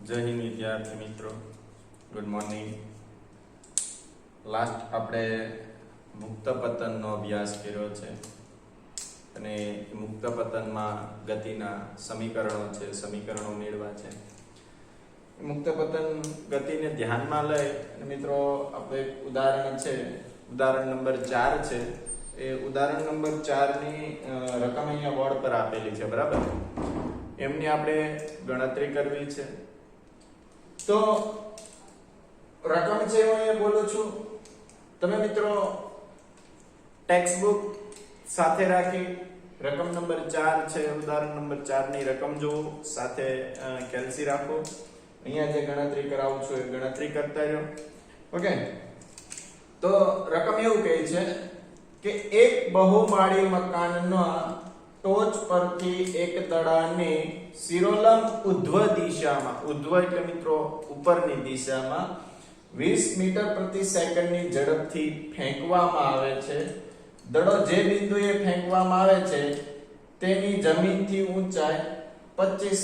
જય હિન્દ વિદ્યાર્થી મિત્રો, ગુડ મોર્નિંગ. લાસ્ટ આપણે મુક્ત પતનનો અભ્યાસ કર્યો છે અને મુક્ત પતનમાં ગતિના સમીકરણો છે, સમીકરણો મેળવા છે. મુક્ત પતન ગતિને ધ્યાનમાં લઈ અને મિત્રો આપણે એક ઉદાહરણ છે, ઉદાહરણ નંબર 4 છે. એ ઉદાહરણ નંબર 4 ની રકમ અહીંયા બોર્ડ પર આપેલી છે, બરાબર? એમની આપણે ગણતરી કરવી છે. તો રકમ છે હું અહીંયા બોલું છું, તમે મિત્રો ટેક્સ્ટ બુક સાથે રાખી રકમ નંબર 4 છે, ઉદાહરણ નંબર 4 ની રકમ જુઓ, સાથે કેલ્સી રાખો. અહીંયા જે ગણતરી કરાવું છું એ ગણતરી કરતા રહ્યો. ઓકે, તો રકમ એવું કહે છે કે એક બહુમાળી મકાનના ટોચ પરથી એક દડાને શિરોલંબ ઉધ્વ દિશામાં, ઉધ્વ એટલે મિત્રો ઉપરની દિશામાં 20 મીટર પ્રતિ સેકન્ડની ઝડપથી ફેંકવામાં આવે છે. દડો જે બિંદુએ ફેંકવામાં આવે છે તેની જમીનથી ઊંચાઈ 25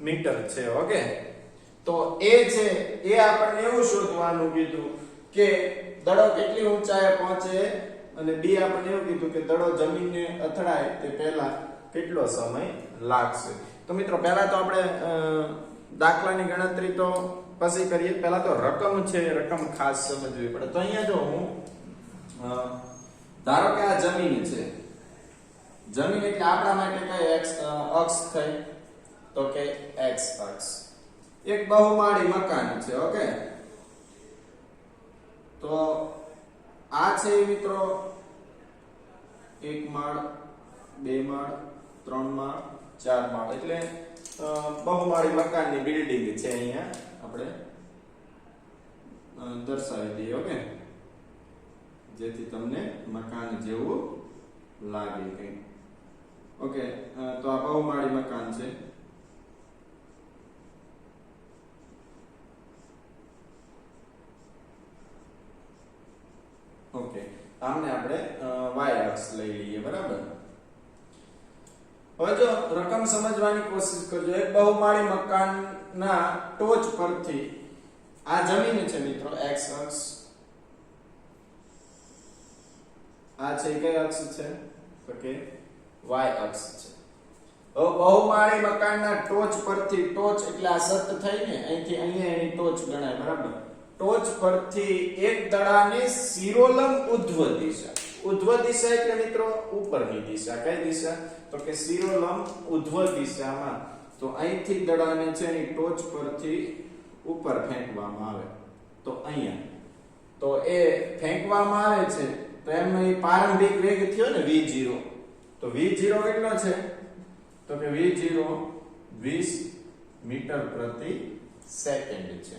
મીટર છે. ઓકે, તો એ છે એ આપણને એવું શોધવાનું કીધું કે દડો કેટલી ઊંચાઈએ પહોંચે, અને બી આપણને એવું કીધું કે દડો જમીનને અથડાય તે પહેલા કેટલો સમય લાગશે. તો મિત્રો પહેલા તો આપણે દાખલાની ગણતરી તો પછી કરીએ. પહેલા તો રકમ છે, રકમ ખાસ સમજવી પડે. તો અહીંયા જો હું ધારો કે આ જમીન છે, જમીન એટલે આપણા માટે કઈ અક્ષ થઈ, તો કે x અક્ષ. એક બહુમાળી મકાન છે. ઓકે, તો આ છે મિત્રો 1 માળ, 2 માળ, 3 માળ, 4 માળ, એટલે બહુમાળી મકાનની બિલ્ડિંગ છે. અહીંયા આપણે દર્શાવી દઈએ. ઓકે, જેથી તમને મકાન જેવું લાગે કંઈ. ઓકે, તો આ બહુમાળી મકાન છે. ઓકે, આમને આપણે y અક્ષ લઈ લઈએ, બરાબર? હવે જો રકમ સમજવાની કોશિશ કરજો. એક બહુમાળી મકાનના ટોચ પરથી આ જમીન છે મિત્રો, x અક્ષ. આ છે કઈ અક્ષ છે, તો કે y અક્ષ છે. હવે બહુમાળી મકાનના ટોચ પરથી, ટોચ એટલે આ સત થઈ ને, અહીંથી અહીંયા એની ટોચ ગણાય, બરાબર? ટોચ પરથી એક દડાને શિરોલંબ ઉધ્વ દિશા, ઉધ્વ દિશા એટલે મિત્રો ઉપરની દિશા. કઈ દિશા, તો કે શિરોલંબ ઉધ્વ દિશામાં. તો અહીંથી દડાને છે એની ટોચ પરથી ઉપર ફેંકવામાં આવે. તો અહીંયા તો એ ફેંકવામાં આવે છે તો એમનો એ પ્રારંભિક વેગ થયો ને v0. તો v0 કેટલો છે, તો કે v0 20 મીટર પ્રતિ સેકન્ડ છે.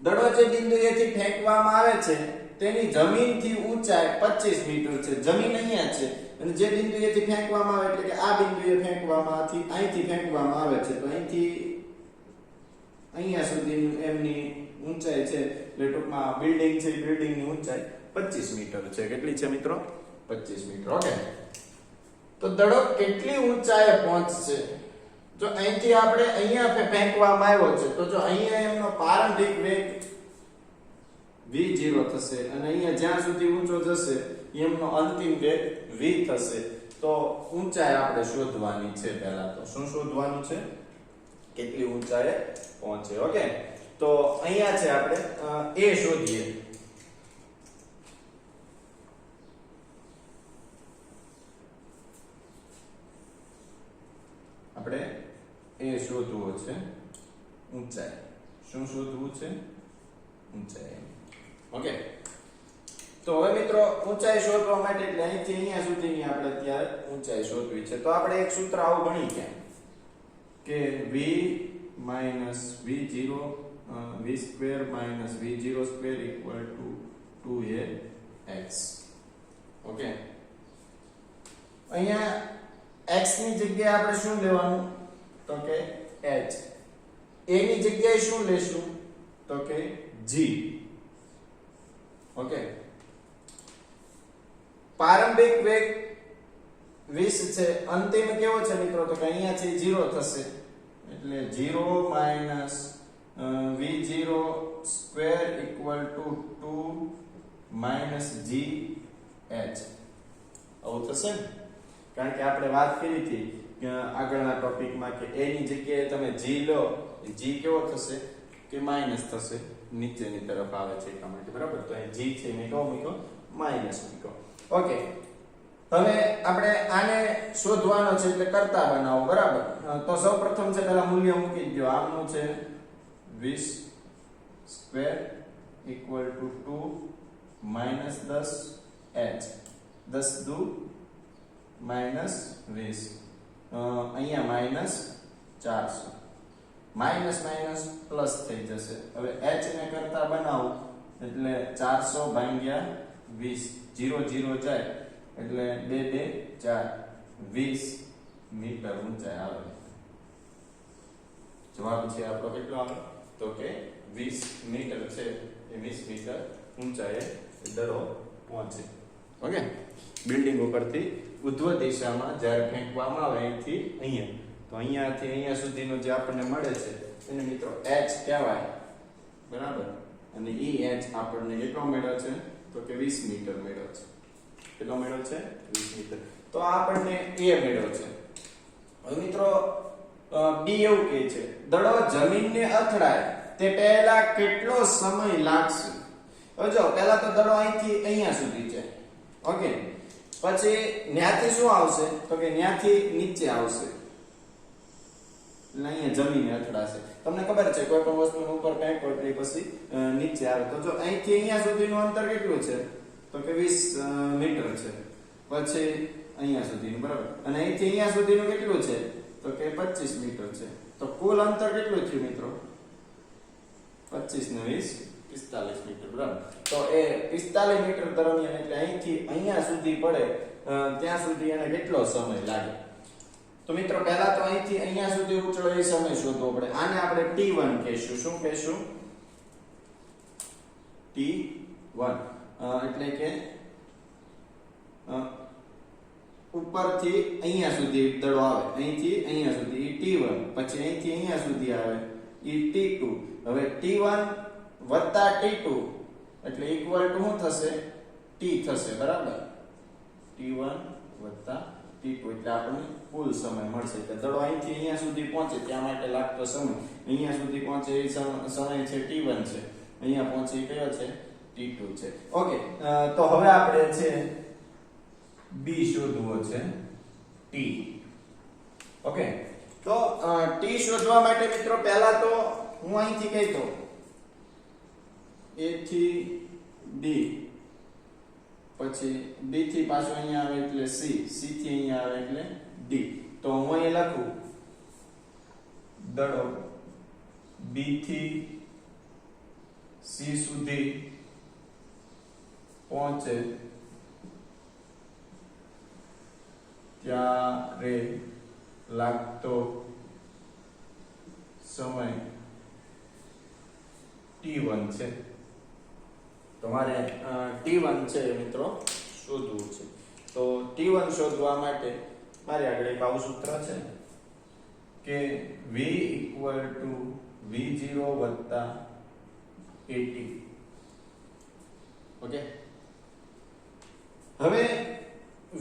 દડો જે બિંદુએથી ફેંકવામાં આવે છે તેની જમીનથી ઊંચાઈ 25 મીટર છે. જમીન અહીંયા છે અને જે બિંદુએથી ફેંકવામાં આવે એટલે કે આ બિંદુએ ફેંકવામાં, અહીંથી ફેંકવામાં આવે છે, તો અહીંથી અહીંયા સુધીની એમની ઊંચાઈ છે, એટલે ટૂંકમાં બિલ્ડિંગ છે, બિલ્ડિંગની ઊંચાઈ 25 મીટર છે. કેટલી છે મિત્રો? 25 મીટર. ઓકે, તો દડો કેટલી ઊંચાઈએ પહોંચશે? જો અહીંથી આપણે અહીંયા ફેંકવામાં આવ્યો છે, તો જો અહીંયા એમનો પ્રારંભિક વેગ v0 થશે અને અહીંયા જ્યાં સુધી ઊંચો જશે એમનો અંતિમ વેગ v થશે. તો ઊંચાઈ આપણે શોધવાની છે. પહેલા તો શું શોધવાનું છે? કેટલી ઊંચાઈએ પહોંચે. ઓકે, તો અહીંયા છે આપણે a શોધીએ. આપણે એ શોધવું છે ઊંચાઈ. શું શોધવું છે? ઊંચાઈ. ઓકે, તો હવે મિત્રો ઊંચાઈ શોધવા માટે એટલે અહીંથી અહીંયા સુધીની આપણે અત્યારે ઊંચાઈ શોધવી છે. તો આપણે એક સૂત્ર આવું ભણી ગયા કે v v0 v² = 2ax. Okay, અહીંયા x ની જગ્યાએ આપણે શું લેવાનું, તો કે h. a ની જગ્યાએ શું લેશું, તો કે g. ઓકે, પ્રારંભિક વેગ 20 છે, અંતિમ કેવો છે મિત્રો, તો કે અહીંયા છે 0 થશે. એટલે 0 minus v0 square equal to 2 minus gh આવું થશે ને, કારણ કે આપણે વાત કરી હતી આગળના ટોપિકમાં કે a ની જગ્યાએ તમે g લો, g કેવો થશે કે માઇનસ થશે, નીચેની તરફ આવે છે એટલા માટે, બરાબર. તો અહીં g છે મેં કેવો મૂક્યો માઇનસ મૂક્યો. ઓકે, હવે આપણે આને શોધવાનો છે એટલે કરતા બનાવો, બરાબર. તો સૌપ્રથમ છે પહેલા મૂલ્ય મૂકી દો. આમનું છે 20 square equal to 2 minus 10h 10 દુ માઇનસ 20, અહીંયા માઇનસ 400, માઇનસ માઇનસ પ્લસ થઈ જશે. હવે h ને કરતા બનાવો એટલે 400 ભાગ્યા 20, 0 0 જાય એટલે 2 2 4, 20 મીટર ઊંચાઈ આવે. જવાબ છે આપણો કેટલો આવે તો કે 20 મીટર છે, એ 20 મીટર ઊંચાઈએ દડો પહોંચે. ઓકે, બિલ્ડિંગ ઉપરથી ઉધ્વ દિશામાં જ્યારે ફેંકવામાં આવે અહીંથી અહીંયા, તો અહીંયાથી અહીંયા સુધીનો જે આપણને મળે છે એને મિત્રો h કહેવાય, બરાબર. અને h આપણને કેટલો મળ્યો છે તો કે 20 મીટર મળ્યો છે. કેટલો મળ્યો છે 20 મીટર. તો આપણને a મળ્યો છે. હવે મિત્રો b એવું કહે છે દડો જમીનને અથડાય તે પહેલા કેટલો સમય લાગશે. હવે જો પહેલા તો દડો અહીંથી અહીંયા સુધી છે, ઓકે. પછી ન્યાથી શું આવશે તો કે ન્યાથી નીચે આવશે, એટલે અહીંયા જમીને અથડાશે. તમને ખબર છે કોઈ પણ વસ્તુનો ઉપર ફેંકો એટલે પછી નીચે આવે. તો જો અહીંથી અહીંયા સુધીનું અંતર કેટલું છે તો કે 20 મીટર છે. પછી અહીંયા સુધીનું, બરાબર. અને અહીંથી અહીંયા સુધીનું કેટલું છે તો કે 25 મીટર છે. તો કુલ અંતર કેટલું થયું મિત્રો 25 ને 20 45 મીટર, બરાબર. તો એ 45 મીટર દરમિયાન એટલે અહીંથી અહીંયા સુધી પડે ત્યાં સુધી એને કેટલો સમય લાગે. તો મિત્રો પહેલા તો અહીંથી અહીંયા સુધી ઉછળે એ સમય શોધવો પડે. આને આપણે t1 કહીશું. શું કહીશું t1, એટલે કે ઉપરથી અહીંયા સુધી દડો આવે, અહીંથી અહીંયા સુધી t1, પછી અહીંથી અહીંયા સુધી આવે ઈ t2. હવે t1 વત્તા t2 એટલે ઇક્વલ ટુ શું થશે t થશે, બરાબર. t1 વત્તા t2 એટલે આપણને કુલ સમય મળશે. એટલે દડો અહીંથી અહીંયા સુધી પહોંચે ત્યાં માટે લાગતો સમય, અહીંયા સુધી પહોંચે એ સમય છે t1 છે, અહીંયા પહોંચે કયો છે t2 છે. ઓકે, તો હવે આપણે છે b શોધવો છે t. ઓકે, તો t શોધવા માટે મિત્રો પહેલા તો હું અહીંથી કહી દઉં a થી d, પછી b થી પાછો અહીંયા આવે એટલે c, c થી અહીંયા આવે એટલે d. તો હું અહીં લખું દડો b થી c સુધી પહોંચે ત્યારે લાગતો સમય t1 છે. તમારે t1 છે મિત્રો શોધવું છે. તો t1 શોધવા માટે મારી આગળ એક આવું સૂત્ર છે કે v = v0 વત્તા at. ઓકે, હવે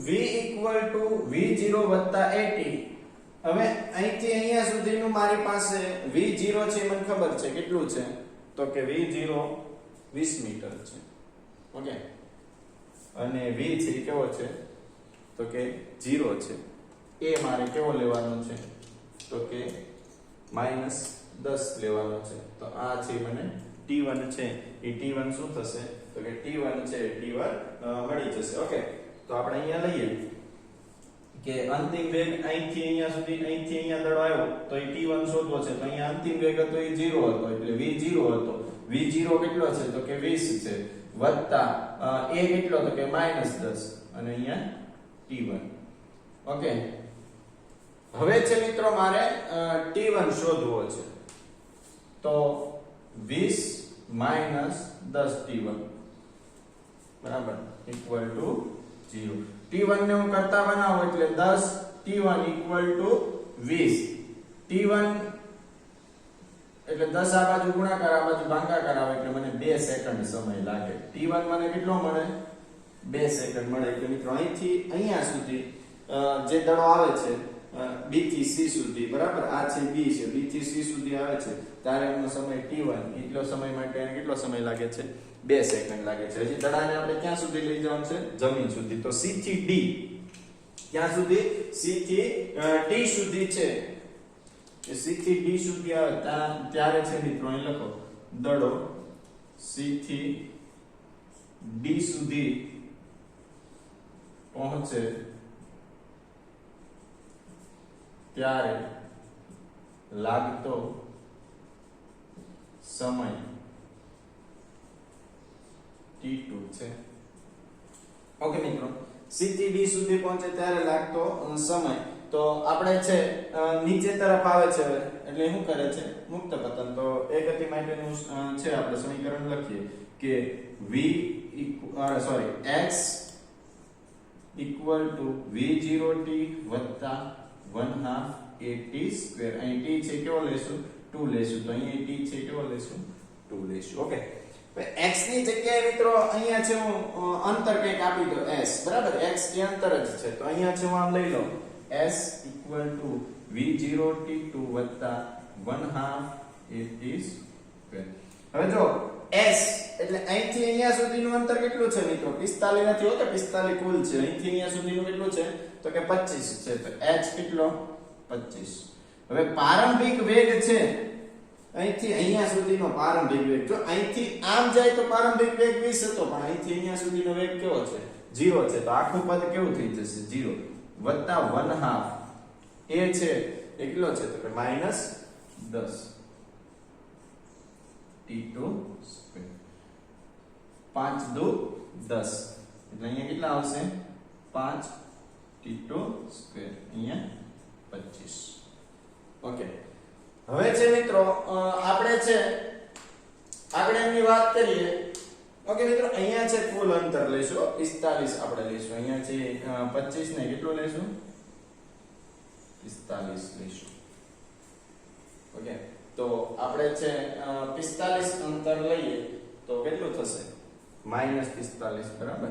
v = v0 વત્તા at. હવે અહીંથી અહીંયા સુધીનું મારી પાસે v0 છે, મને ખબર છે કેટલું છે તો કે v0 20 મીટર છે. ઓકે, અને v છે કેવો છે તો કે 0 છે. a મારે કેવો લેવાનો છે તો કે -10 લેવાનો છે. તો આ છે મને t1 છે, એ t1 શું થશે તો કે t1 છે t1 મળી જશે. ઓકે, તો આપણે અહીંયા લઈએ કે અંતિમ વેગ અહીંથી અહીંયા સુધી, અહીંથી અહીંયા દડો આવ્યો તો એ t1 શોધવો છે. તો અહીંયા અંતિમ વેગ હતો એ 0 હતો એટલે v0 હતો. v0 કેટલો છે તો કે 20 છે, વત્તા a કેટલો તો કે -10 અને અહીંયા t1. ઓકે, હવે છે મિત્રો મારે t1 શોધવો છે. તો 20 - 10 t1 બરાબર ઇક્વલ ટુ 0. t1 ને હું કરતા બનાવું એટલે 10 t1 = 20. t1 એટલે 10 આ બાજુ ગુણાકાર આ બાજુ ભાગાકાર આવે એટલે મને 2 સેકન્ડ સમય લાગે. t1 મને કેટલો મળે? 2 સેકન્ડ મળે. એટલે મિત્રો અહીંથી અહીંયા સુધી જે દડો આવે છે b થી c સુધી, બરાબર, આ છે b છે, b થી c સુધી આવે છે ત્યારે એનો સમય t1, એટલો સમય માટે એને કેટલો સમય લાગે છે? 2 સેકન્ડ લાગે છે. હજી દડાને આપણે ક્યાં સુધી લઈ જવાનું છે? જમીન સુધી. તો c થી d, ક્યાં સુધી? c થી d સુધી છે. c થી d સુધી આવે ત્યારે છે મિત્રો અહીં લખો દડો c થી d સુધી પહોંચે ત્યારે લાગતો સમય t2 છે. ઓકે મિત્રો, c થી d સુધી પહોંચે ત્યારે લાગતો સમય. તો આપણે છે નીચે તરફ આવે છે એટલે શું કરે છે? મુક્ત પતન. તો એ ગતિ માટેનું છે આપણે સમીકરણ લખીએ કે x equal to v0t વત્તા 1/2 at². અહીં t છે કેવો લેશું? 2 લેશું. તો અહીં t છે કેવો લેશું? 2 લેશું. ઓકે, x ની જગ્યાએ મિત્રો અહીંયા છે હું અંતર કંઈક આપી દો s, બરાબર, x એ અંતર જ છે. તો અહીંયા છે હું આમ લઈ લઉં s equal to v0t2 વત્તા 1/2 at². હવે જો s એટલે અહીંથી અહીંયા સુધીનું અંતર કેટલું છે મિત્રો? 45 નથી હોતો, 45 કુલ છે. અહીંથી અહીંયા સુધીનું કેટલું છે? તો કે 25 છે. તો h કેટલો? 25. હવે પ્રારંભિક વેગ છે અહીંથી અહીંયા સુધીનો પ્રારંભિક વેગ. જો અહીંથી આમ જાય તો પ્રારંભિક વેગ 20 હતો, પણ અહીંથી અહીંયા સુધીનો વેગ કેવો છે? 0 છે. તો આખું પદ કેવું થઈ જશે? 0 વત્તા 1/2 એ છે એ કેટલો છે? તો કે -10 t2². 5 દુ 10 એટલે અહીંયા કેટલા આવશે? 5 t2². અહીંયા 25. ઓકે, હવે છે મિત્રો આપણે છે આગળ એની વાત કરીએ. ઓકે મિત્રો, અહીંયા છે કુલ અંતર લેશું 45 આપણે લેશું. અહીંયા છે 25 ને કેટલું લેશું? 45 લેશું. ઓકે, તો આપણે છે 45 અંતર લઈએ તો કેટલું થશે? -45, બરાબર.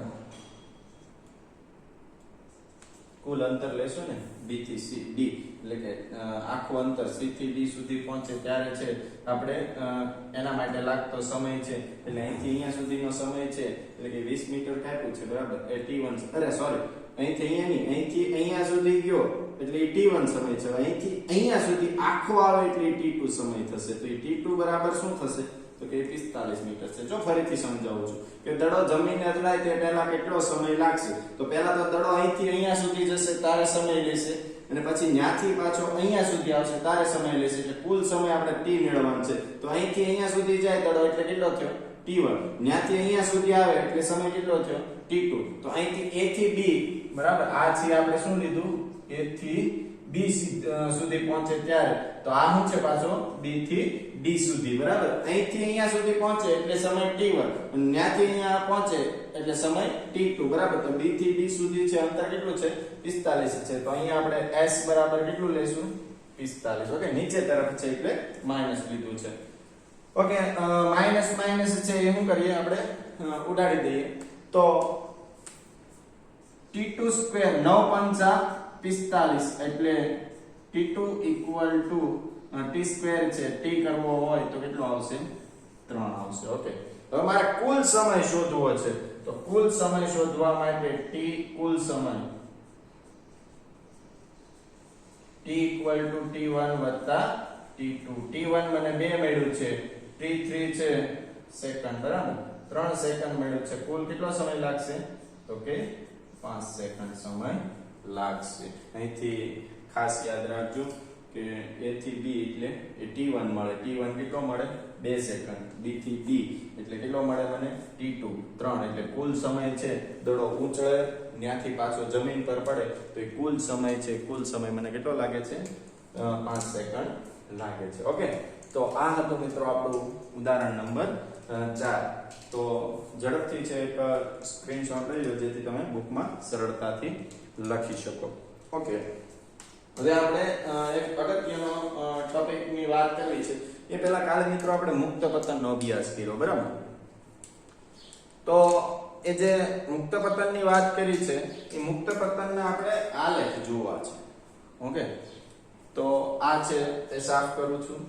કુલ અંતર લેશો ને b થી c d, એટલે કે આખું અંતર c થી d સુધી પહોંચે ત્યારે છે આપણે એના માટે લાગતો સમય છે એટલે અહીંથી અહીંયા સુધીનો સમય છે એટલે કે 20 મીટર કાપ્યું છે, બરાબર, એ t1. અરે સોરી, અહીંથી અહીંયા નહીં, અહીંથી અહીંયા સુધી ગયો એટલે એ t1 સમય છે. અહીંથી અહીંયા સુધી આખો આવે એટલે t2 સમય થશે. તો એ t2 બરાબર શું થશે? તો કે 45 મીટર છે. જો ફરીથી સમજાવું છું કે દડો જમીનને અડવાય તે પહેલા કેટલો સમય લાગશે? તો પહેલા તો દડો અહીંથી અહીંયા સુધી જશે ત્યારે સમય લેશે, અને પછી ન્યાથી પાછો અહીંયા સુધી આવશે ત્યારે સમય લેશે. એટલે કુલ સમય આપણે t મેળવવાનો છે. તો અહીંથી અહીંયા સુધી જાય દડો એટલે કેટલો થયો? t1. ન્યાથી અહીંયા સુધી આવે એટલે સમય કેટલો થયો? t2. તો અહીંથી a થી b, બરાબર, આ છે આપણે શું લીધું? a થી b સુધી પહોંચે ત્યારે. તો આ શું છે પાછો? b થી d સુધી, બરાબર. અહીંથી અહીંયા સુધી પહોંચે એટલે સમય t1, અને ન્યાથી અહીંયા પહોંચે એટલે સમય t2, બરાબર. તો b થી d સુધી છે અંતર કેટલું છે? 45 છે. તો અહીંયા આપણે s બરાબર કેટલું લેશું? 45. ઓકે, નીચે તરફ છે એટલે માઈનસ લીધું છે. ઓકે, માઈનસ છે એ શું કરીએ આપણે? ઉડાડી દઈએ. તો t2² 9 × 45 એટલે t2 = t² છે. t કરવો હોય તો કેટલો આવશે? 3 આવશે. ઓકે, હવે મારે કુલ સમય શોધવો છે. તો કુલ સમય શોધવા માટે કુલ સમય t = t1 + t2. t1 મને 2 મળ્યું છે, t3 છે સેકન્ડ, બરાબર, 3 સેકન્ડ મળ્યું છે. કુલ કેટલો સમય લાગશે? તો કે 5 સેકન્ડ સમય લાગશે. અહીંથી ખાસ યાદ રાખજો કે a થી b એટલે એ t1 મળે. t1 કેટલો મળે? 2 સેકન્ડ. b થી d એટલે કેટલો મળે મને? t2 3. એટલે કુલ સમય છે દડો ઊંચળે ત્યાંથી પાછો જમીન પર પડે તો એ કુલ સમય છે. કુલ સમય મને કેટલો લાગે છે? 5 સેકન્ડ લાગે છે. ઓકે, તો આ હતું મિત્રો આપણું ઉદાહરણ નંબર 4. તો ઝડપથી છે એક સ્ક્રીનશોટ લઈ લો જેથી તમે બુકમાં સરળતાથી લખી શકો. ઓકે, હવે આપણે એક અગત્યનો ટોપિકની વાત કરવી છે એ પહેલા કાલે મિત્રો આપણે મુક્ત પતનનો અભ્યાસ કર્યો, બરાબર? તો એ જે મુક્ત પતનની વાત કરી છે એ મુક્ત પતનને આપણે આલેખ જોવા છે. ઓકે, તો આ છે તે સાફ કરું છું.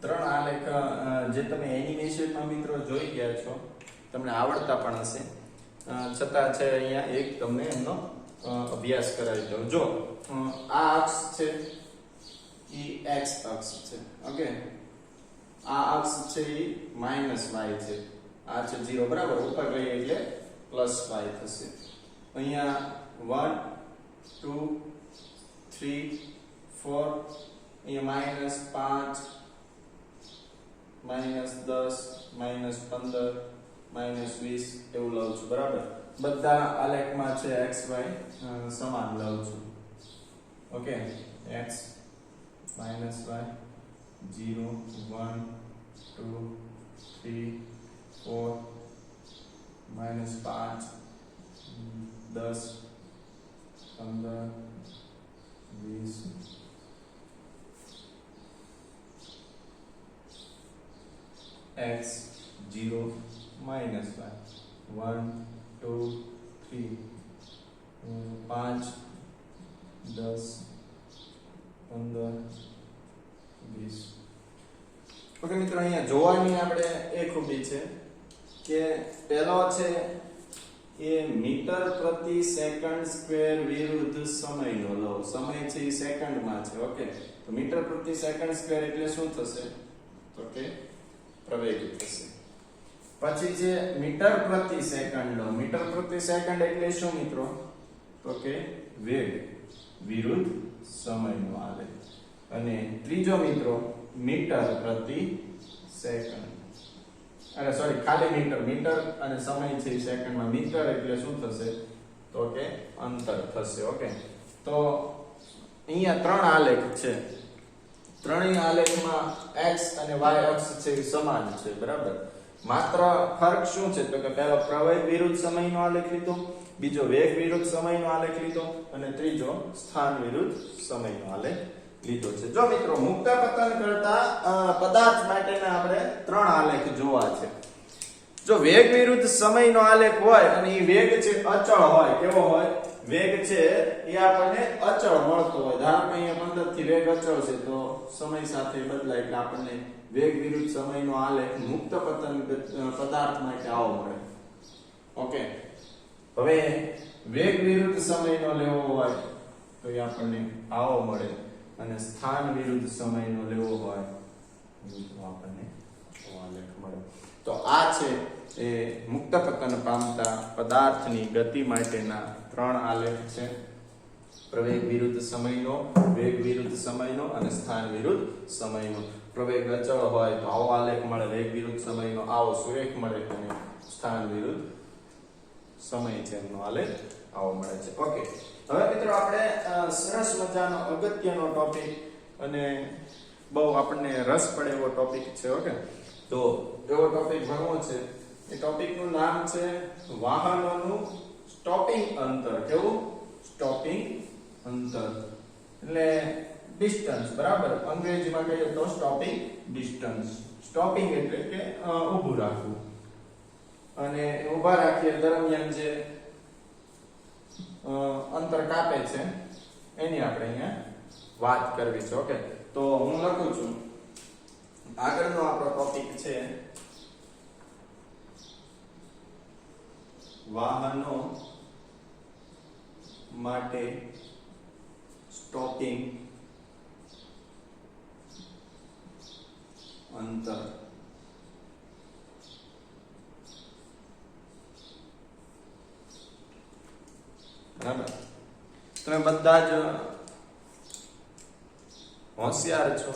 ત્રણ આલેખ જે તમે એનિમેશનમાં મિત્રો જોઈ ગયા છો, તમને આવડતા પણ હશે, છતાં છે અહીંયા એક તમને એમનો અભ્યાસ કરાવી દઉં. જો આ અક્ષ છે એ x અક્ષ છે. ઓકે, આ અક્ષ છે એ -y છે, આ છે 0, બરાબર? ઉપર ગઈ એટલે +y થશે. અહીંયા 1 2 3 4, અહીંયા -5 -10 -15 -20 એવું લઉં છું, બરાબર? બધા આલેખમાં છે x y સમાન લઉં છું. Okay, x -y 0 1 2 3 4 -5 10 15 20 x 0 -y 1 2 3 5 10 15 20. Okay મિત્રો, અહીંયા જોવાની આપણે એ ખૂબી છે કે પહેલો છે એ મીટર પ્રતિ સેકન્ડ સ્ક્વેર વિરુદ્ધ સમયનો લો. સમય છે એ સેકન્ડમાં છે. ઓકે, તો મીટર પ્રતિ સેકન્ડ સ્ક્વેર એટલે શું થશે? તો કે પ્રવેગ થશે. પછી છે મીટર પ્રતિ સેકન્ડ લો. મીટર પ્રતિ સેકન્ડ એટલે શું મિત્રો? તો કે વેગ વિરુદ્ધ સમયનો આલેખ. અને ત્રીજો મિત્રો મીટર પ્રતિ સેકન્ડ, અરે સોરી, ખાલી મીટર અને સમય છે સેકન્ડમાં. મીટર એટલે શું થશે? તો કે અંતર થશે. ઓકે, તો અહીંયા ત્રણ આલેખ છે. ત્રણેય આલેખમાં x અને y અક્ષ છે એ સમાન છે, બરાબર? માત્ર ફરક શું છે? તો કે પહેલો પ્રવેગ વિરુદ્ધ સમયનો આલેખ લીધો, બીજો વેગ વિરુદ્ધ સમયનો આલેખ લીધો અને ત્રીજો સ્થાન વિરુદ્ધ સમયનો આલેખ લીધો છે. જો મિત્રો, મુક્ત પતન કરતા પદાર્થ માટેના આપણે ત્રણ આલેખ જોવા છે. જો વેગ વિરુદ્ધ સમયનો આલેખ હોય અને એ વેગ છે અચળ હોય, કેવો હોય? વેગ છે એ આપણને અચળ મળતો હોય. ધારો કે અહીંયા 15 થી વેગ અચળ છે તો સમય સાથે બદલાય એટલે આપણને વેગ વિરુદ્ધ સમયનો આલેખ મુક્ત પતન પદાર્થ માટે આવો મળે. ઓકે, હવે વેગ વિરુદ્ધ સમયનો લેવો હોય તો એ આપણને આવો મળે, અને સ્થાન વિરુદ્ધ સમયનો લેવો હોય તો આપણને આલેખ મળે. તો આ છે એ મુક્ત પતન પામતા પદાર્થની ગતિ માટેના ત્રણ આલેખ છે. પ્રવેગ વિરુદ્ધ સમયનો, વેગ વિરુદ્ધ સમયનો અને સ્થાન વિરુદ્ધ સમયનો. પ્રવેગ અચળ હોય તો આવો આલેખ મળે, વેગ વિરુદ્ધ સમયનો આવો સુરેખ મળે, અને સ્થાન વિરુદ્ધ સમય છે એમનો આલેખ આવો મળે છે. ઓકે, હવે મિત્રો આપણે સરસ મજાનો અગત્યનો ટોપિક અને બહુ આપણને રસ પડે એવો ટોપિક છે. ઓકે, તો એવો ટોપિક ભણવો છે. એ ટોપિકનું નામ છે વાહનોનું સ્ટોપિંગ અંતર. કેવું? સ્ટોપિંગ અંતર એટલે ડિસ્ટન્સ, બરાબર? અંગ્રેજીમાં કહીએ તો સ્ટોપિંગ ડિસ્ટન્સ. સ્ટોપિંગ એટલે કે ઊભું રાખવું, અને ઊભા રાખીએ દરમિયાન જે અંતર કાપે છે એની આપણે અહીંયા વાત કરવી છે. ઓકે, તો હું લખું છું. આગળનો આપણો ટોપિક છે વાહનો માટે સ્ટોપિંગ અંતર બરાબર. તમે બધા જ હોશિયાર છો.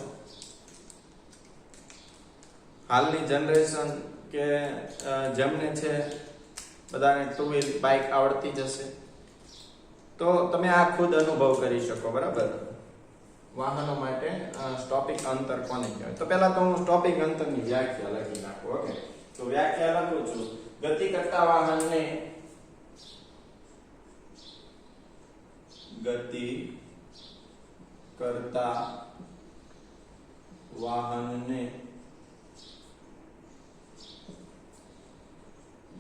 હાલની જનરેશન કે જેમને છે બધાને ટુ વ્હીલ બાઇક આવડતી જશે, તો તમે આ ખુદ અનુભવ કરી શકો. બરાબર. વાહનો માટે સ્ટોપિંગ અંતર કોને કહેવાય? તો પહેલા તો હું સ્ટોપિંગ અંતરની વ્યાખ્યા લખી નાખું. ઓકે, તો વ્યાખ્યા લખું છું. ગતિ કરતા વાહનને ગતિ કરતા વાહનને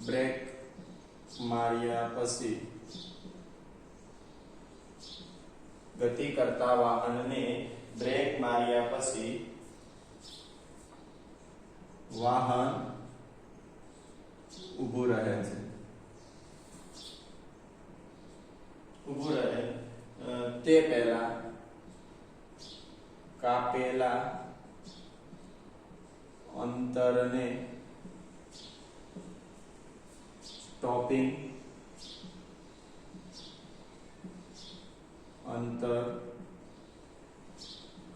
બ્રેક માર્યા પછી ગતિ કરતા વાહનને બ્રેક માર્યા પછી વાહન ઊભું રહે છે. ઊભું રહે તે પહેલા કાપેલા અંતરને સ્ટોપિંગ અંતર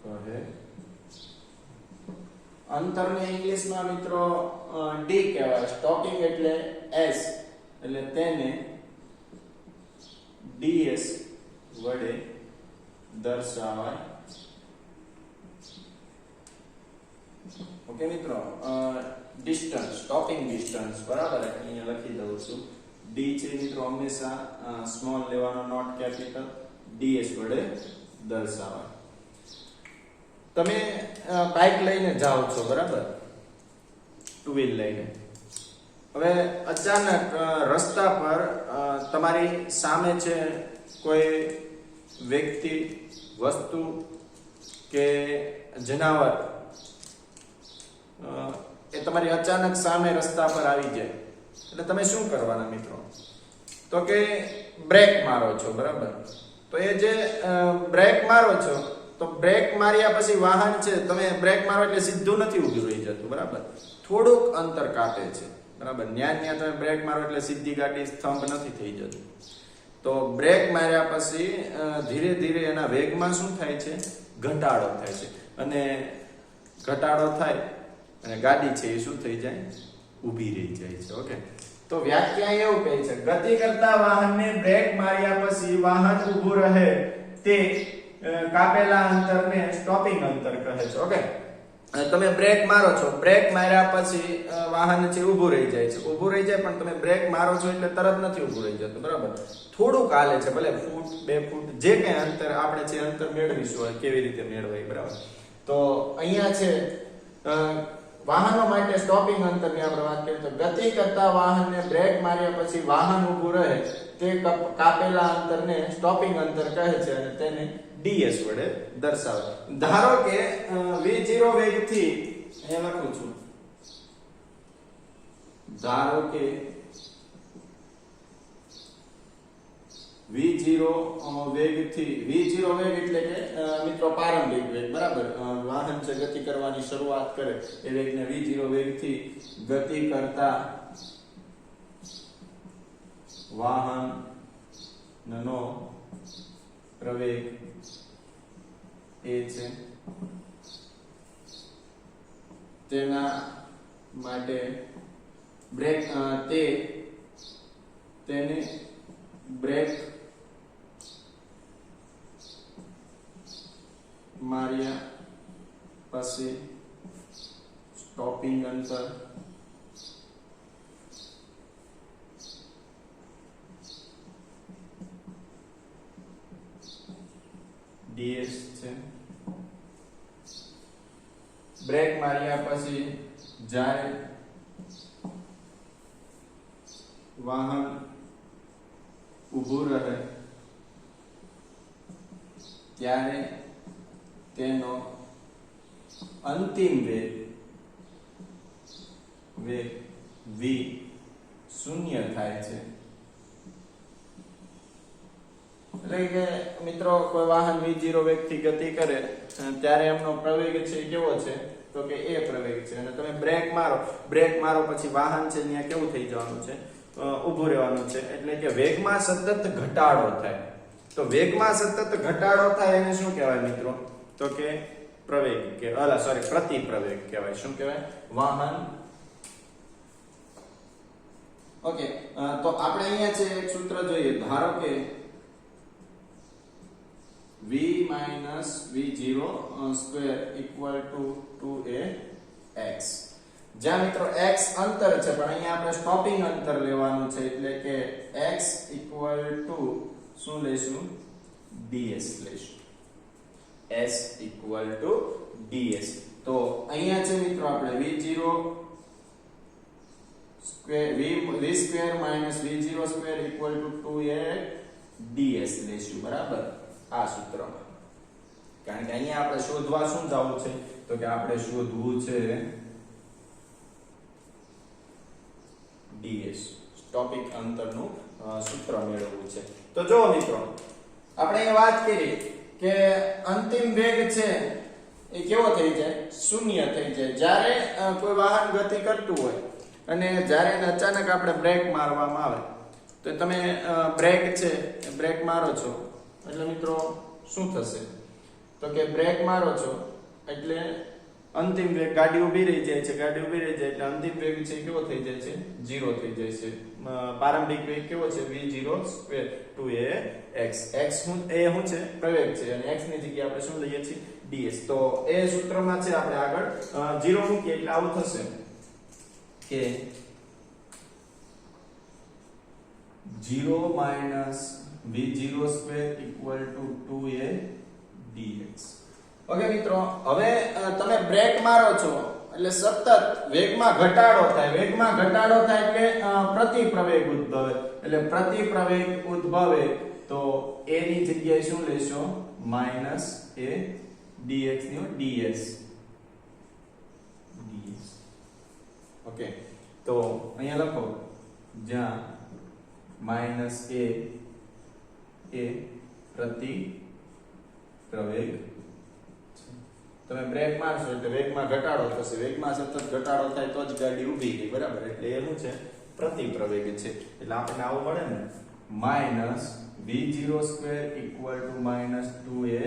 કહે. અંતરને ઇંગ્લિશમાં મિત્રો ડી કહેવાય. સ્ટોપિંગ એટલે એસ, એટલે તેને ds વડે દર્શાવાય. ઓકે મિત્રો, ડિસ્ટન્સ, સ્ટોપિંગ ડિસ્ટન્સ. બરાબર, અહીંયા લખી દઉં છું. ડી છે મિત્રો હંમેશા સ્મોલ લેવાનો, નોટ કેપિટલ. ds વડે દર્શાવાય. તમે બાઇક લઈને જાઓ છો, બરાબર, ટુ વ્હીલ લઈને. હવે અચાનક રસ્તા પર તમારી સામે છે કોઈ વ્યક્તિ, વસ્તુ કે જનાવર, એ તમારી અચાનક સામે રસ્તા પર આવી જાય, એટલે તમે શું કરવાના મિત્રો? તો કે બ્રેક મારો છો. બરાબર. તો એ જે બ્રેક મારો છો, તો બ્રેક માર્યા પછી વાહન છે, તમે બ્રેક મારો એટલે સીધું નથી ઊભું રહી જતું. બરાબર, થોડુંક અંતર કાપે છે. બરાબર, ન્યા તમે બ્રેક મારો એટલે સીધી ગાડી સ્તંભ નથી થઈ જતી. તો બ્રેક માર્યા પછી ધીરે ધીરે એના વેગમાં શું થાય છે? ઘટાડો થાય છે. અને ઘટાડો થાય અને ગાડી છે એ શું થઈ જાય? ઊભી રહી જાય છે. ઓકે, તો વ્યાખ્યા એવું કહે છે, ગતિ કરતા વાહનને બ્રેક માર્યા પછી વાહન ઊભું રહે તે કાપેલા અંતરને સ્ટોપિંગ અંતર કહે છે. ઓકે, તમે બ્રેક મારો છો, બ્રેક માર્યા પછી વાહન છે ઊભું રહી જાય છે. ઊભું રહી જાય, પણ તમે બ્રેક મારો છો એટલે તરત નથી ઊભું રહી જતું. બરાબર, થોડુંક હાલે છે, ભલે ફૂટ 2 ફૂટ, જે કઈ અંતર આપણે છે અંતર મેળવીશું, કેવી રીતે મેળવાય. બરાબર, તો અહીંયા છે વાહનો માટે સ્ટોપિંગ અંતરની આપણે વાત કરીએ તો ગતિ કરતા વાહનને બ્રેક માર્યા પછી વાહન ઊભું રહે તે કાપેલા અંતરને સ્ટોપિંગ અંતર કહે છે અને તેને ds વડે દર્શાવે. ધારો કે v0 વેગથી અહીંયા લખું છું, ધારો કે v0 વેગથી, v0 વેગ એટલે કે મિત્રો પ્રારંભિક વેગ. બરાબર, વાહન છે ગતિ કરવાની શરૂઆત કરે એ વેગને v0 વેગથી ગતિ કરતા વાહનનો પ્રવેગ એ છે. તેના માટે બ્રેક તેને બ્રેક માર્યા પછી સ્ટોપિંગ અંતર ds છે. બ્રેક માર્યા પછી જ્યારે વાહન ઊભું રહે ત્યારે તેનો અંતિમ વેગ v શૂન્ય થાય છે. એટલે કે મિત્રો કોઈ વાહન v0 વેગથી ગતિ કરે ત્યારે એમનો પ્રવેગ છે કેવો છે તો કે a પ્રવેગ છે અને તમે બ્રેક મારો પછી વાહન છે ત્યાં કેવું થઈ જવાનું છે ઊભું રહેવાનું છે એટલે કે વેગમાં સતત ઘટાડો થાય તો વેગમાં સતત ઘટાડો થાય એને શું કહેવાય મિત્રો તો કે પ્રવેગ કે પ્રતિપ્રવેગ કહેવાય શું કહેવાય વાહન ઓકે તો આપણે અહીંયા છે એક સૂત્ર જોઈએ ધારો કે v v0 square equal to 2ax જ્યાં મિત્રો x અંતર છે પણ અહીંયા આપણે સ્ટોપિંગ અંતર લેવાનું છે એટલે કે x ઇક્વલ ટુ શું લેશું ds લેશું s ઇક્વલ ટુ ds તો અહીંયા છે મિત્રો આપણે v0 square v square v0 square equal to 2a ds લેશું બરાબર આ સૂત્રમાં કારણ કે અહીંયા આપણે શોધવા શું જવું છે તો કે આપણે શોધવું છે ds સ્ટોપિંગ અંતરનું સૂત્ર મેળવવું છે તો જો મિત્રો આપણે એ વાત કરી કે અંતિમ વેગ છે એ કેવો થઈ જાય શૂન્ય થઈ જાય જ્યારે કોઈ વાહન ગતિ કરતું હોય અને જ્યારે અચાનક આપણે બ્રેક મારવામાં આવે તો તમે બ્રેક છે બ્રેક મારો છો એટલે મિત્રો શું થશે તો કે બ્રેક મારો છો એટલે અંતિમ વેગ ગાડી ઊભી રહી જાય છે એટલે અંતિમ વેગ છે કેવો થઈ જાય છે 0 થઈ જાય છે પ્રારંભિક વેગ કેવો છે v0 સ્ક્વેર 2ax x શું છે પ્રવેગ છે અને x ની જગ્યાએ આપણે શું લઈએ છીએ ds તો એ સૂત્રમાં છે આપણે આગળ 0 મૂકીએ એટલે આવું થશે કે 0 v0 square equal to 2a dx okay મિત્રો હવે તમે બ્રેક મારો છો એટલે સતત વેગમાં ઘટાડો થાય એટલે પ્રતિપ્રવેગ ઉદ્ભવે એટલે પ્રતિપ્રવેગ ઉદ્ભવે તો a ની જગ્યાએ શું લેશો -a dx ની ds ઓકે તો અહીંયા લખો જ્યાં -a એ પ્રતિપ્રવેગ તમે બ્રેક મારશો એટલે વેગમાં ઘટાડો થશે વેગમાં સતત ઘટાડો થાય તો જ ગાડી ઊભી ગઈ બરાબર એટલે એનું છે પ્રતિપ્રવેગ છે એટલે આપણને આવું મળે ને v0 square equal to -2a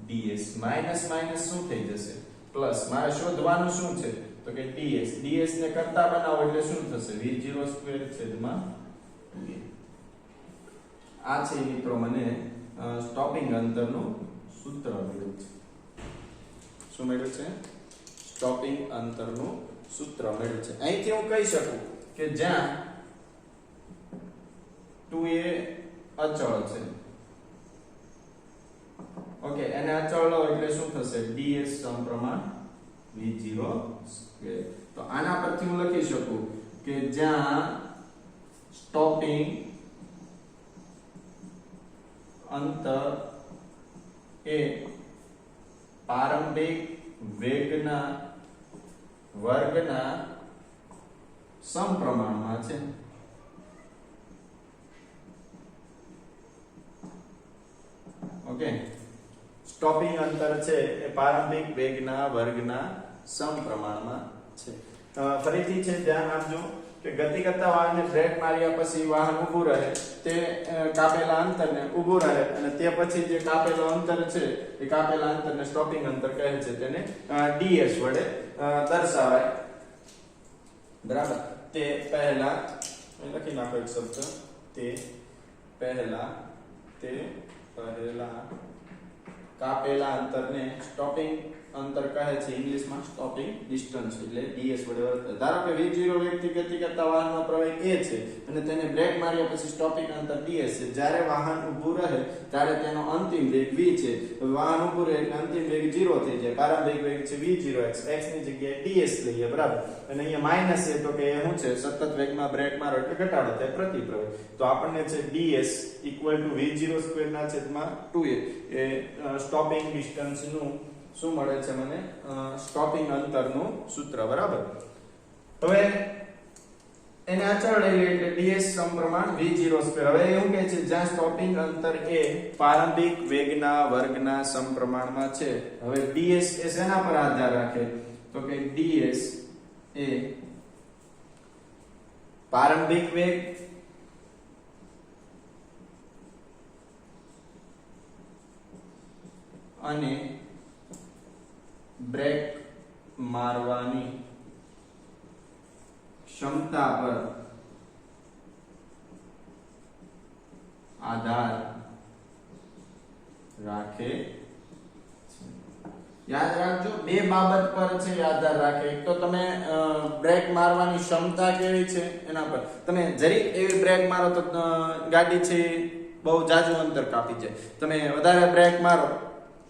ds minus શું થઈ જશે પ્લસ મારે શોધવાનું શું છે તો કે ds ને કરતા બનાવો એટલે શું થશે v0 સ્ક્વેર છેદમાં 2a આ છે મિત્રો મને સ્ટોપિંગ અંતરનું સૂત્ર મળ્યું છે શું મળ્યું છે સ્ટોપિંગ અંતરનું સૂત્ર મળ્યું છે અહીંથી હું કહી શકું કે જ્યાં 2a અચળ છે ઓકે એને અચળ લો એટલે શું થશે ds સમપ્રમાણ v0 સ્ક્વેર તો આના પરથી હું લખી શકું કે જ્યાં સ્ટોપિંગ અંતર એ પ્રારંભિક વેગના વર્ગના સમપ્રમાણમાં છે ઓકે સ્ટોપિંગ અંતર છે એ પ્રારંભિક વેગના વર્ગના સમપ્રમાણમાં છે ફરીથી છે ધ્યાન આપજો કે ગતિ કરતા વાહનને બ્રેક માર્યા પછી વાહન ઊભું રહે તે કાપેલા અંતરને ઊભું રહે અને તે પછી જે કાપેલું અંતર છે એ કાપેલા અંતરને સ્ટોપિંગ અંતર કહે છે તેને ds વડે દર્શાવાય બરાબર તે પહેલા લખી નાખો એક શબ્દ તે પહેલા કાપેલા અંતરને સ્ટોપિંગ અંતર કહે છે ઇંગ્લિશમાં સ્ટોપિંગ ડિસ્ટન્સ એટલે ds વડે ધારો કે v0 વેગથી ગતિ કરતા વાહનનો પ્રવેગ a છે અને તેને બ્રેક માર્યા પછી સ્ટોપિંગ અંતર ds છે જ્યારે વાહન ઊભું રહે ત્યારે તેનો અંતિમ વેગ v છે વાહન ઊભું રહે એટલે અંતિમ વેગ 0 થઈ જાય પ્રારંભિક વેગ છે v0x x ની જગ્યાએ ds લઈએ બરાબર અને અહીંયા માઈનસ છે તો કે એ શું છે સતત વેગમાં બ્રેક મારો એટલે ઘટાડો થાય પ્રતિપ્રવેગ તો આપણને છે ds v0 સ્ક્વેર ના છેદમાં 2a એ સ્ટોપિંગ ડિસ્ટન્સ નું શું મળે છે મને સ્ટોપિંગ અંતરનું સૂત્ર બરાબર હવે એને અચળ લઈ લે એટલે ds સમપ્રમાણ v0 સ્ક્વેર. હવે એવું કહે છે જ્યાં સ્ટોપિંગ અંતર એ પ્રારંભિક વેગના વર્ગના સમપ્રમાણમાં છે. હવે ds એ શેના પર આધાર રાખે? તો કે ds એ પ્રારંભિક વેગ અને બ્રેક મારવાની ક્ષમતા પર આધાર રાખે છે. યાદ રાખજો, બે બાબત પર છે આધાર રાખે. એક તો તમે બ્રેક મારવાની ક્ષમતા કેવી છે એના પર. તમે જરીક એવી બ્રેક મારો તો ગાડી છે બહુ જાજુ અંતર કાપી જાય. તમે વધારે બ્રેક મારો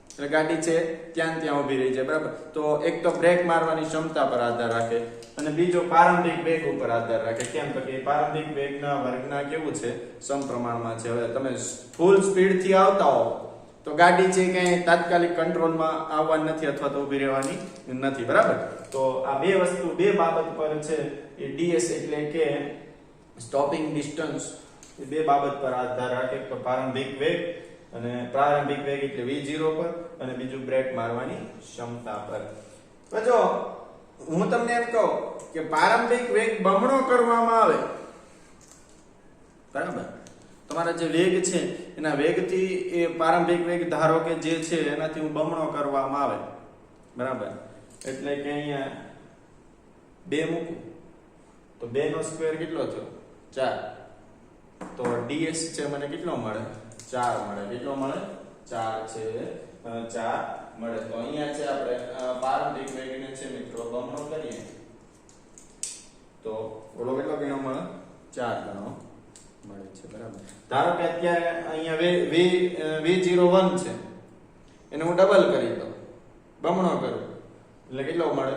એટલે ગાડી છે ત્યાં ઊભી રહી જાય, બરાબર. તો એક તો બ્રેક મારવાની ક્ષમતા પર આધાર રાખે અને બીજો પ્રારંભિક વેગ ઉપર આધાર રાખે. કેમ? તો કે પ્રારંભિક વેગના વર્ગના કેવું છે? સમપ્રમાણમાં છે. હવે તમે ફૂલ સ્પીડ થી આવતા હો તો ગાડી છે ક્યાંય તાત્કાલિક કંટ્રોલમાં આવવાની નથી અથવા તો ઊભી રહેવાની નથી, બરાબર. તો આ બે વસ્તુ, બે બાબત પર છે એ ds એટલે કે સ્ટોપિંગ ડિસ્ટન્સ, એ બે બાબત પર આધાર રાખે. તો પ્રારંભિક વેગ અને પ્રારંભિક વેગ એટલે v0 પર અને બીજું બ્રેક મારવાની ક્ષમતા પર. તો જો હું તમને એમ કહું કે પ્રારંભિક વેગ બમણો કરવામાં આવે, બરાબર. તમારા જે વેગ છે એના વેગથી એ પ્રારંભિક વેગ ધારો કે જે છે એનાથી હું બમણો કરવામાં આવે, બરાબર. એટલે કે અહીંયા 2 મૂકું તો 2 નો સ્ક્વેર કેટલો થયો? 4. તો ds છે મને કેટલો મળે? 4 મળે. કેટલો મળે? 4 છે, 4 મળે. તો અહીંયા છે આપણે પ્રારંભિક વેગને છે મિત્રો બમણો કરીએ તો ઓલો કેટલો ગણો મળે? 4 ગણો મળે છે, બરાબર. ધારો કે અત્યારે અહીંયા v01 છે એને હું ડબલ કરી દઉં, બમણો કરું એટલે કેટલો મળે?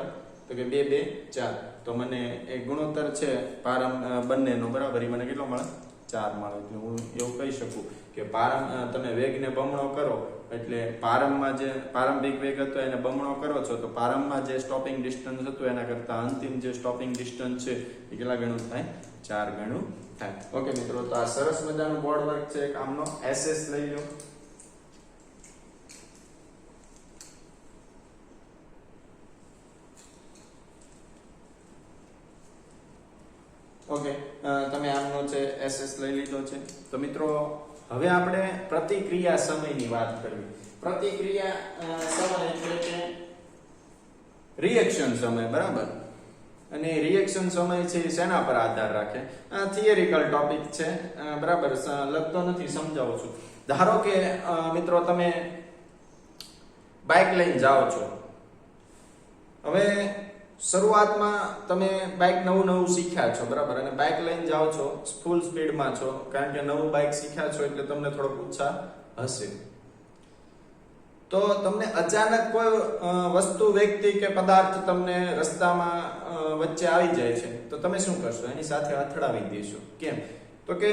તો કે 2 2 4. તો મને એક ગુણોત્તર છે બંનેનો, બરાબર, એ મને કેટલો મળે? 4 મળે. એટલે હું એવું કહી શકું કે તમે વેગને બમણો કરો એટલે પ્રારંભમાં જે પ્રારંભિક વેગ હતો એને બમણો કરો છો તો પ્રારંભમાં જે સ્ટોપિંગ ડિસ્ટન્સ હતું એના કરતા અંતિમ જે સ્ટોપિંગ ડિસ્ટન્સ છે એ કેટલા ગણું થાય? 4 ગણું થાય. ઓકે મિત્રો, તો આ સરસ મજાનું બોર્ડ વર્ક છે એક આમનો. SS લઈ લો. ઓકે, તમે આમનો છે SS લઈ લીધો છે. તો મિત્રો હવે આપણે પ્રતિક્રિયા સમયની વાત કરવી. પ્રતિક્રિયા સમય એટલે કે રિએક્શન સમય, બરાબર. અને રિએક્શન સમય છે શેના પર આધાર રાખે? આ થિયરિકલ ટોપિક છે, બરાબર, લખતો નથી, સમજાવું છું. ધારો કે મિત્રો તમે બાઇક લઈને જાઓ છો. હવે શરૂઆતમાં તમે બાઇક નવું શીખ્યા છો, બરાબર, અને બાઇક લઈને જાઓ છો, ફૂલ સ્પીડમાં છો, કારણ કે નવું બાઇક શીખ્યા છો એટલે તમને થોડોક ઉત્સાહ હશે. તો તમને અચાનક કોઈ વસ્તુ, વ્યક્તિ કે પદાર્થ તમને રસ્તામાં વચ્ચે આવી જાય છે તો તમે શું કરશો? એની સાથે અથડાવી દેશો. કેમ? તો કે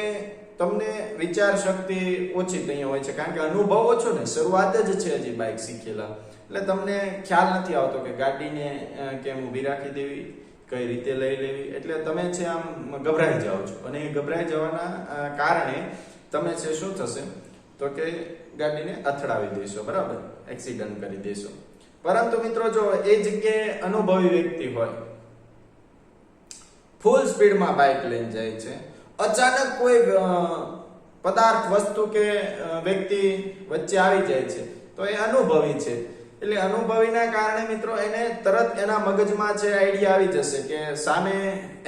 તમને વિચાર શક્તિ ઓછી અહીંયા હોય છે, કારણ કે અનુભવ ઓછો ને, શરૂઆત જ છે હજી બાઇક શીખેલા, એટલે તમને ખ્યાલ નથી આવતો કે ગાડીને કેમ ઊભી રાખી દેવી, કઈ રીતે લઈ લેવી. એટલે તમે છે આમ ગભરાઈ જાઓ છો અને એ ગભરાઈ જવાના કારણે તમે છે શું થશે? તો કે ગાડીને અથડાવી દેશો, બરાબર, એક્સિડન્ટ કરી દેશો. પરંતુ મિત્રો જો એ જગ્યાએ અનુભવી વ્યક્તિ હોય, ફૂલ સ્પીડમાં બાઇક લઈને જાય છે, અચાનક કોઈ પદાર્થ, વસ્તુ કે વ્યક્તિ વચ્ચે આવી જાય છે તો એ અનુભવી છે. એટલે અનુભવીના કારણે મિત્રો એને તરત એના મગજમાં છે આઈડિયા આવી જશે કે સામે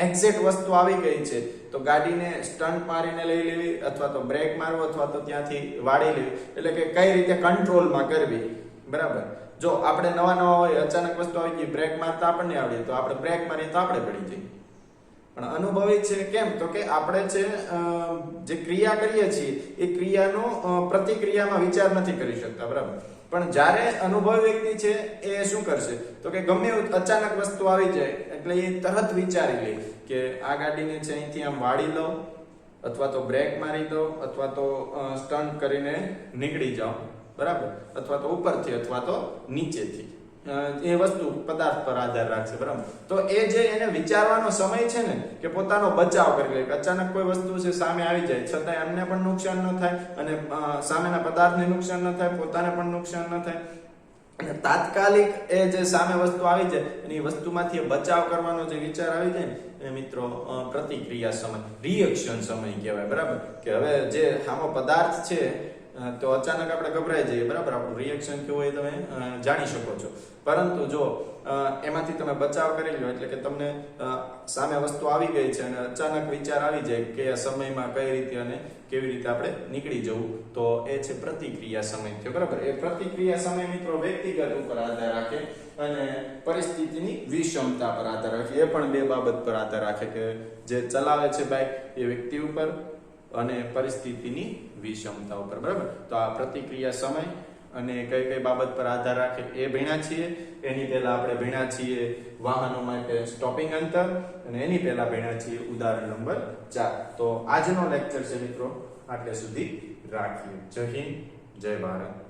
એક્ઝેક્ટ વસ્તુ આવી ગઈ છે તો ગાડીને સ્ટન્ટ મારીને લઈ લેવી અથવા તો બ્રેક મારવો અથવા તો ત્યાંથી વાળી લેવી, એટલે કે કઈ રીતે કંટ્રોલમાં કરવી, બરાબર. જો આપણે નવા હોય, અચાનક વસ્તુ આવી ગઈ, બ્રેક મારતા આપણને આવડે તો આપણે બ્રેક મારીએ તો આપણે પડી જઈએ. પણ અનુભવી છે કેમ? તો કે આપણે છે જે ક્રિયા કરીએ છીએ એ ક્રિયાનો પ્રતિક્રિયામાં વિચાર નથી કરી શકતા, બરાબર. પણ જ્યારે અનુભવી વ્યક્તિ છે એ શું કરશે? તો કે ગમે અચાનક વસ્તુ આવી જાય એટલે એ તરત વિચારી લે કે આ ગાડીને છે અહીંથી આમ વાળી લો અથવા તો બ્રેક મારી દો અથવા તો સ્ટન્ટ કરીને નીકળી જાઓ, બરાબર, અથવા તો ઉપરથી અથવા તો નીચેથી. એ વસ્તુ પદાર્થ પર આધાર રાખશે, બરાબર. તો એ જે એને વિચારવાનો સમય છે ને કે પોતાનો બચાવ કરી લે, અચાનક કોઈ વસ્તુ છે સામે આવી જાય છતાં એમને પણ નુકસાન ન થાય અને સામેના પદાર્થને નુકસાન ન થાય, પોતાને પણ નુકસાન ન થાય અને તાત્કાલિક એ જે સામે વસ્તુ આવી જાય એની વસ્તુમાંથી બચાવ કરવાનો જે વિચાર આવી જાય ને એ મિત્રો પ્રતિક્રિયા સમય, રિએક્શન સમય કહેવાય, બરાબર. કે હવે જે આનો પદાર્થ છે તો અચાનક આપણે ગભરાઈ જઈએ, બરાબર. આપણું રિએક્શન કેવું હોય તમે જાણી શકો છો. પરંતુ જો એમાંથી તમે બચાવ કરી લો એટલે કે તમને સામે વસ્તુ આવી ગઈ છે અને અચાનક વિચાર આવી જાય કે આ સમયમાં કઈ રીતે અને કેવી રીતે આપણે નીકળી જવું, તો એ છે પ્રતિક્રિયા સમય થયો, બરાબર. એ પ્રતિક્રિયા સમય મિત્રો વ્યક્તિગત ઉપર આધાર રાખે અને પરિસ્થિતિની વિષમતા પર આધાર રાખે. એ પણ બે બાબત પર આધાર રાખે કે જે ચલાવે છે બાઇક એ વ્યક્તિ ઉપર અને પરિસ્થિતિની વિષમતા ઉપર, બરાબર. તો આ પ્રતિક્રિયા સમય અને કઈ કઈ બાબત પર આધાર રાખે એ ભણ્યા છીએ. એની પહેલા આપણે ભણ્યા છીએ વાહનો માટે સ્ટોપિંગ અંતર અને એની પહેલા ભણ્યા છીએ ઉદાહરણ નંબર 4. તો આજનો લેક્ચર છે મિત્રો આટલે સુધી રાખીએ. જય હિન્દ, જય ભારત.